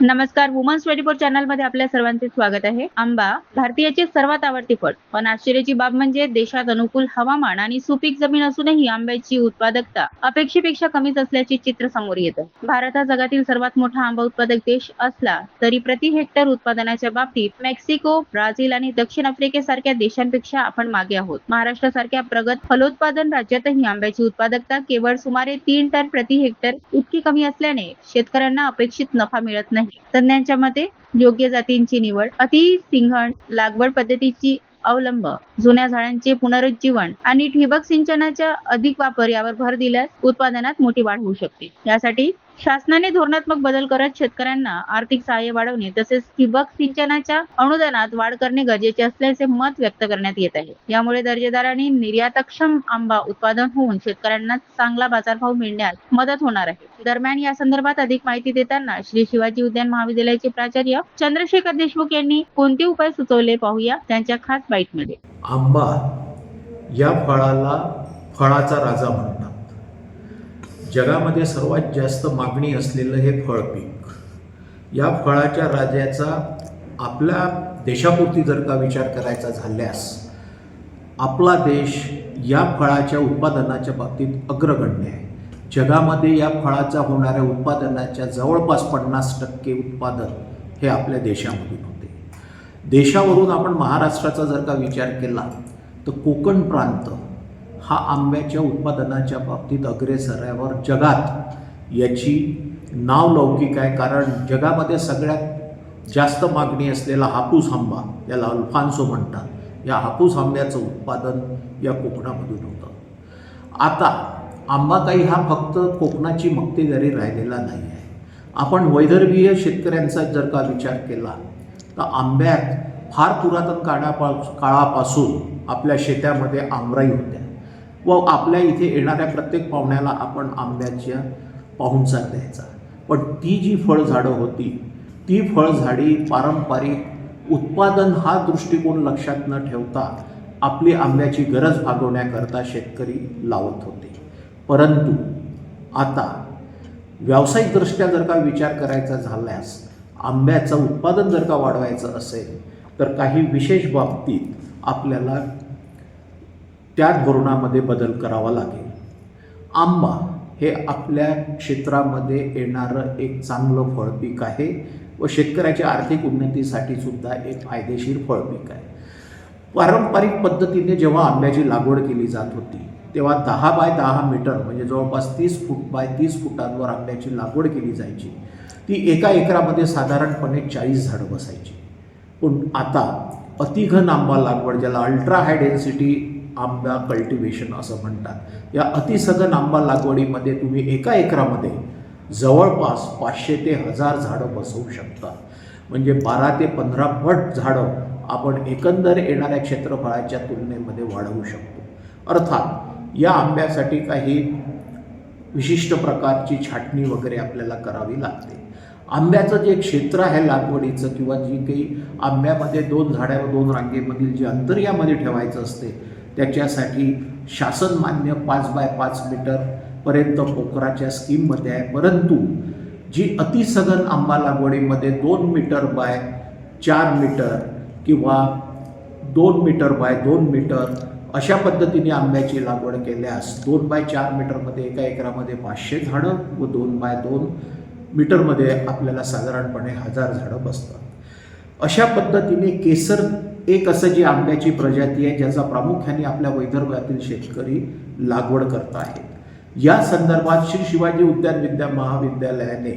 नमस्कार. वुमन्स 24 चॅनलमध्ये आपल्या सर्वांचे स्वागत आहे. आंबा भारतीयाचे सर्वात आवडते फळ, पण आश्चर्याची बाब म्हणजे देशात अनुकूल हवामान आणि सुपीक जमीन असूनही आंब्याची उत्पादकता अपेक्षेपेक्षा कमीच असल्याचे चित्र समोर येतं. भारत हा जगातील सर्वात मोठा आंबा उत्पादक देश असला तरी प्रति हेक्टर उत्पादनाच्या बाबतीत मेक्सिको, ब्राझील आणि दक्षिण आफ्रिकेसारख्या देशांपेक्षा आपण मागे आहोत. महाराष्ट्रासारख्या प्रगत फलोत्पादन राज्यातही आंब्याची उत्पादकता केवळ सुमारे 3 टन प्रति हेक्टर इतकी कमी असल्याने शेतकऱ्यांना अपेक्षित नफा मिळत नाही. तज्ञांच्या मते योग्य जातींची निवड, अतिसिंहण लागवड पद्धतीची अवलंब, जुन्या झाडांचे पुनरुज्जीवन आणि ठिबक सिंचनाचा अधिक वापर यावर भर दिल्यास उत्पादनात मोठी वाढ होऊ शकते. यासाठी शासनाने धोरणात्मक बदल करत शेतकऱ्यांना आर्थिक सहाय्य वाढवणे तसेच ठिबक सिंचनाच्या अनुदानात वाढ करणे गरजेचे असल्याचे मत व्यक्त करण्यात येत आहे. यामुळे दर्जेदार आणि निर्यातक्षम आंबा उत्पादन होऊन शेतकऱ्यांना चांगला बाजारभाव मिळण्यास मदत होणार आहे. दरम्यान या संदर्भात अधिक माहिती देताना श्री शिवाजी उद्यान महाविद्यालयाचे प्राचार्य चंद्रशेखर देशमुख यांनी कोणते उपाय सुचवले पाहूया त्यांच्या खास बाईटमध्ये. आंबा या फळाला फळाचा राजा म्हणतात. जगामध्ये सर्वात जास्त मागणी असलेलं हे फळ पीक. या फळाच्या राजाचा आपल्या देशापुरती जर का विचार करायचा झाल्यास आपला देश या फळाच्या उत्पादनाच्या बाबतीत अग्रगण्य आहे. जगामध्ये या फळाचा होणाऱ्या उत्पादनाच्या जवळपास 50% उत्पादन हे आपल्या देशामधून होते. देशावरून आपण महाराष्ट्राचा जर का विचार केला तर कोकण प्रांत हा आंब्याच्या उत्पादनाच्या बाबतीत अग्रेसरावर जगात याची नाव लौकिक आहे. कारण जगामध्ये सगळ्यात जास्त मागणी असलेला हापूस आंबा, याला अल्फान्सो म्हणतात, या हापूस आंब्याचं उत्पादन या कोकणामधून होतं. आता आंबा काही हा फक्त कोकणाची मक्तेदारी राहिलेला नाही आहे. आपण वैदर्भीय शेतकऱ्यांचा जर का विचार केला तर आंब्यात फार पुरातन काळापासून आपल्या शेतामध्ये आमराई होत्या व आपल्या इथे येणाऱ्या प्रत्येक पाहुण्याला आपण आंब्याच्या पाहुणचार द्यायचा. पण ती जी फळझाडं होती ती फळझाडी पारंपरिक उत्पादन हा दृष्टिकोन लक्षात न ठेवता आपली आंब्याची गरज भागवण्याकरता शेतकरी लावत होते. परंतु आता व्यावसायिकदृष्ट्या जर का विचार करायचा झाल्यास आंब्याचं उत्पादन जर का वाढवायचं असेल तर काही विशेष बाबतीत आपल्याला त्या धोरणामध्ये बदल करावा लागेल. आंबा हे आपल्या क्षेत्रामध्ये येणारं एक चांगलं फळपीक आहे व शेतकऱ्याच्या आर्थिक उन्नतीसाठी सुद्धा एक फायदेशीर फळपीक आहे. पारंपरिक पद्धतीने जेव्हा आंब्याची लागवड केली जात होती तेव्हा 10 बाय 10 मीटर म्हणजे जवळपास 30 फूट बाय 30 फुटांवर आंब्याची लागवड केली जायची. ती एका एकरामध्ये साधारणपणे 40 झाडं बसायची. पण आता अतिघन आंबा लागवड, ज्याला अल्ट्रा हाय डेन्सिटी आंबा कल्टिवेशन असं म्हणतात, या अतिसघन आंबा लागवडीमध्ये तुम्ही एका एकरामध्ये जवळपास 500 ते 1000 झाडं बसवू शकता. म्हणजे 12 ते 15 पट झाडं आपण एकंदर येणाऱ्या क्षेत्रफळाच्या तुलनेमध्ये वाढवू शकतो. अर्थात या आंब्यासाठी काही विशिष्ट प्रकारची छाटणी वगैरे आपल्याला करावी लागते. आंब्याचं जे क्षेत्र आहे लागवडीचं किंवा जी काही आंब्यामध्ये 2 झाड्या व 2 रांगेमधील जे अंतर यामध्ये ठेवायचं असते त्याच्यासाठी शासन मान्य 5 बाय 5 मीटरपर्यंत पोखराच्या स्कीममध्ये आहे. परंतु जी अतिसघन आंबा लागवडीमध्ये 2 मीटर बाय 4 मीटर किंवा 2 मीटर बाय 2 मीटर अशा पद्धतीने आंब्याची लागवड केल्यास 2 बाय 4 मीटरमध्ये एका एकरामध्ये 500 झाडं व 2 बाय 2 मीटरमध्ये आपल्याला साधारणपणे 1000 झाडं बसतात. अशा पद्धतीने केसर एक असं जी आंब्याची प्रजाती आहे ज्याचा प्रामुख्याने आपल्या वैदर्भातील शेतकरी लागवड करत आहेत. या संदर्भात श्री शिवाजी उद्यान महाविद्यालयाने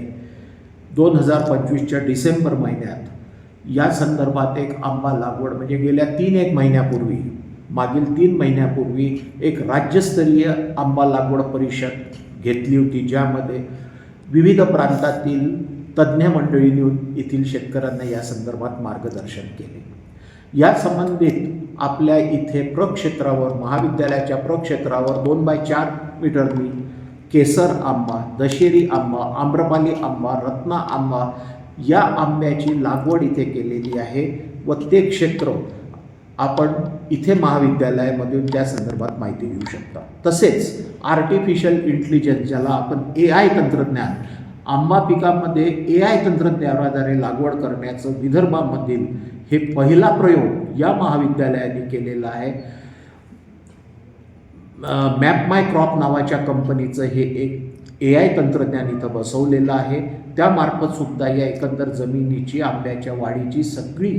2025च्या डिसेंबर महिन्यात या संदर्भात एक आंबा लागवड म्हणजे गेल्या 3 महिन्यापूर्वी मागील 3 महिन्यापूर्वी एक राज्यस्तरीय आंबा लागवड परिषद घेतली होती, ज्यामध्ये विविध प्रांतातील तज्ज्ञ मंडळींनी येथील शेतकऱ्यांना या संदर्भात मार्गदर्शन केले. या संबंधित आपल्या इथे प्रक्षेत्रावर महाविद्यालयाच्या प्रक्षेत्रावर 2 बाय 4 मीटरनी केसर आंबा, दशेरी आंबा, आम्रपाली आंबा, रत्ना आंबा या आंब्याची लागवड इथे केलेली आहे व ते क्षेत्र आपण इथे महाविद्यालयामधून त्या संदर्भात माहिती घेऊ शकता. तसेच आर्टिफिशियल इंटेलिजन्स ज्याला आपण AI तंत्रज्ञान आंबा पिकामध्ये AI तंत्रज्ञानाद्वारे लागवड करण्याचं विदर्भामधील हे पहिला प्रयोग या महाविद्यालयाने केलेला आहे. मॅप माय क्रॉप नावाच्या कंपनीचं हे एक AI तंत्रज्ञान इथं बसवलेलं आहे. त्यामार्फत सुद्धा या एकंदर जमिनीची आंब्याच्या वाढीची सगळी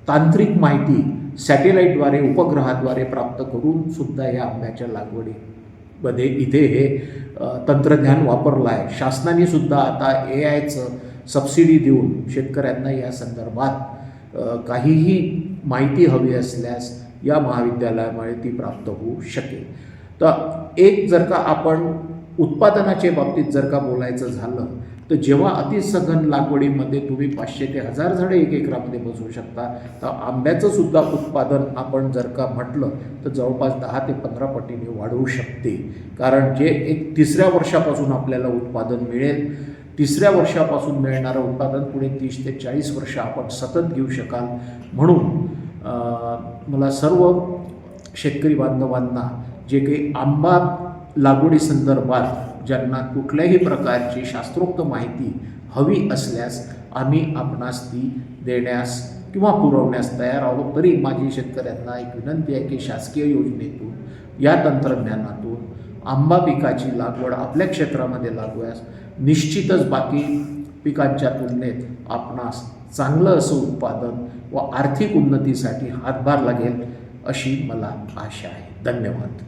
तांत्रिक माहिती सॅटेलाईटद्वारे उपग्रहाद्वारे प्राप्त करून सुद्धा या आंब्याच्या लागवडीमध्ये इथे हे तंत्रज्ञान वापरलं आहे. शासनाने सुद्धा आता AIचं सबसिडी देऊन शेतकऱ्यांना या संदर्भात काहीही माहिती हवी असल्यास या महाविद्यालयामुळे ती प्राप्त होऊ शकेल. तर एक जर का आपण उत्पादनाच्या बाबतीत जर का बोलायचं झालं तर जेव्हा अतिसघन लागवडीमध्ये तुम्ही 500 ते 1000 झाडे 1 एकरामध्ये बसवू शकता, तर आंब्याचं सुद्धा उत्पादन आपण जर का म्हटलं तर जवळपास 10 ते 15 पटीने वाढवू शकते. कारण जे एक 3ऱ्या वर्षापासून आपल्याला उत्पादन मिळेल, 3ऱ्या वर्षापासून मिळणारं उत्पादन पुढे 30 ते 40 वर्ष आपण सतत घेऊ शकाल. म्हणून मला सर्व शेतकरी बांधवांना जे काही आंबा लागवडी संदर्भात ज्यांना कुठल्याही प्रकारची शास्त्रोक्त माहिती हवी असल्यास आम्ही आपणास ती देण्यास किंवा पुरवण्यास तयार आहोत. तरी माझी शेतकऱ्यांना एक विनंती आहे की शासकीय योजनेतून या तंत्रज्ञानातून आंबा पिकाची लागवड आपल्या क्षेत्रामध्ये लागवयास निश्चितच बाकी पिकांच्या तुलनेत आपणास चांगलं असं उत्पादन व आर्थिक उन्नतीसाठी हातभार लागेल अशी मला आशा आहे. धन्यवाद.